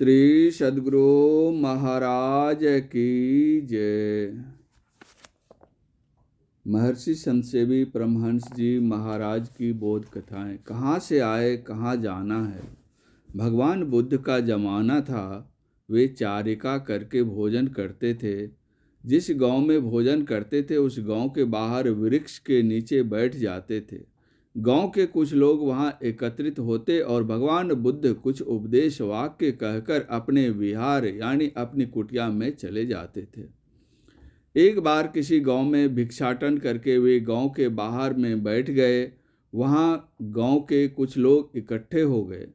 श्री सद्गुरु महाराज की जय। महर्षि संत सेवी परमहंस जी महाराज की बोध कथाएं। कहाँ से आए, कहाँ जाना है। भगवान बुद्ध का जमाना था। वे चारिका करके भोजन करते थे। जिस गांव में भोजन करते थे उस गांव के बाहर वृक्ष के नीचे बैठ जाते थे। गांव के कुछ लोग वहां एकत्रित होते और भगवान बुद्ध कुछ उपदेश वाक्य कहकर अपने विहार यानी अपनी कुटिया में चले जाते थे। एक बार किसी गांव में भिक्षाटन करके वे गांव के बाहर में बैठ गए। वहां गांव के कुछ लोग इकट्ठे हो गए।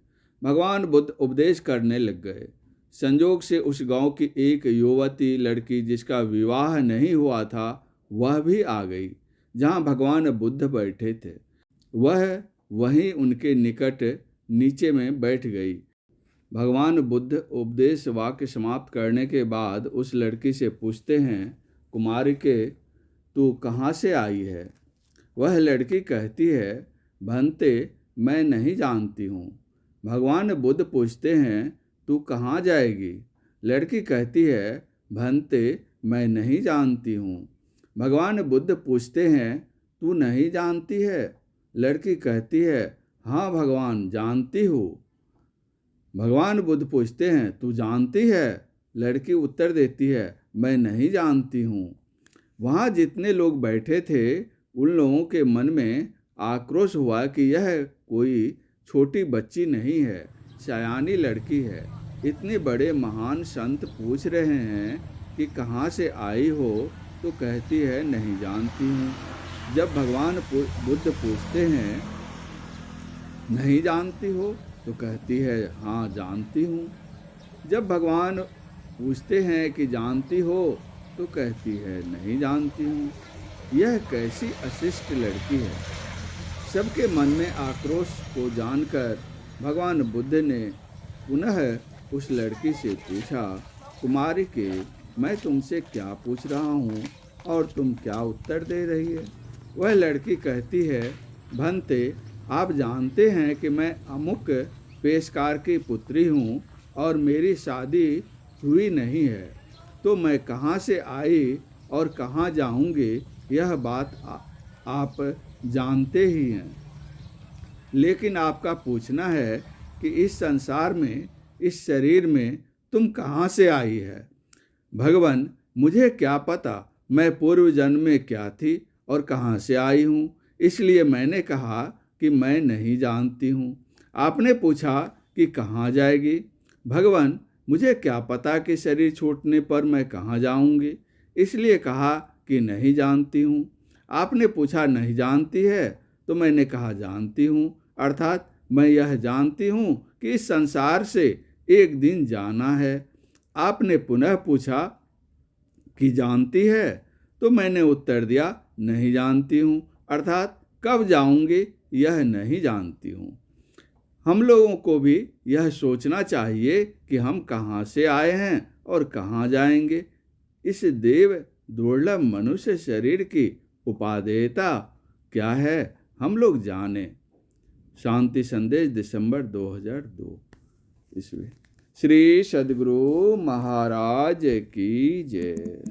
भगवान बुद्ध उपदेश करने लग गए। संजोग से उस गांव की एक युवती लड़की जिसका विवाह नहीं हुआ था वह भी आ गई। जहां भगवान बुद्ध बैठे थे वह वहीं उनके निकट नीचे में बैठ गई। भगवान बुद्ध उपदेश वाक्य समाप्त करने के बाद उस लड़की से पूछते हैं, कुमारी के तू कहाँ से आई है। वह लड़की कहती है, भंते मैं नहीं जानती हूँ। भगवान बुद्ध पूछते हैं, तू कहाँ जाएगी। लड़की कहती है, भंते मैं नहीं जानती हूँ। भगवान बुद्ध पूछते हैं, तू नहीं जानती है। लड़की कहती है, हाँ भगवान जानती हूँ। भगवान बुद्ध पूछते हैं, तू जानती है। लड़की उत्तर देती है, मैं नहीं जानती हूँ। वहाँ जितने लोग बैठे थे उन लोगों के मन में आक्रोश हुआ कि यह कोई छोटी बच्ची नहीं है, सयानी लड़की है। इतने बड़े महान संत पूछ रहे हैं कि कहाँ से आई हो तो कहती है नहीं जानती हूँ। जब भगवान बुद्ध पूछते हैं, नहीं जानती हो तो कहती है, हाँ जानती हूँ। जब भगवान पूछते हैं कि जानती हो तो कहती है नहीं जानती हूँ। यह कैसी अशिष्ट लड़की है। सबके मन में आक्रोश को जानकर भगवान बुद्ध ने पुनः उस लड़की से पूछा, कुमारी के मैं तुमसे क्या पूछ रहा हूँ और तुम क्या उत्तर दे रही है। वह लड़की कहती है, भंते आप जानते हैं कि मैं अमुक पेशकार की पुत्री हूँ और मेरी शादी हुई नहीं है, तो मैं कहाँ से आई और कहाँ जाऊँगी यह बात आप जानते ही हैं। लेकिन आपका पूछना है कि इस संसार में, इस शरीर में तुम कहाँ से आई है। भगवान मुझे क्या पता मैं पूर्व जन्म में क्या थी और कहाँ से आई हूँ, इसलिए मैंने कहा कि मैं नहीं जानती हूँ। आपने पूछा कि कहाँ जाएगी। भगवान मुझे क्या पता कि शरीर छूटने पर मैं कहाँ जाऊँगी, इसलिए कहा कि नहीं जानती हूँ। आपने पूछा नहीं जानती है तो मैंने कहा जानती हूँ, अर्थात मैं यह जानती हूँ कि इस संसार से एक दिन जाना है। आपने पुनः पूछा कि जानती है तो मैंने उत्तर दिया नहीं जानती हूँ, अर्थात कब जाऊँगी यह नहीं जानती हूँ। हम लोगों को भी यह सोचना चाहिए कि हम कहाँ से आए हैं और कहाँ जाएंगे। इस देव दुर्लभ मनुष्य शरीर की उपादेयता क्या है हम लोग जाने। शांति संदेश दिसंबर 2002 ईस्वी। श्री सद्गुरु महाराज की जय।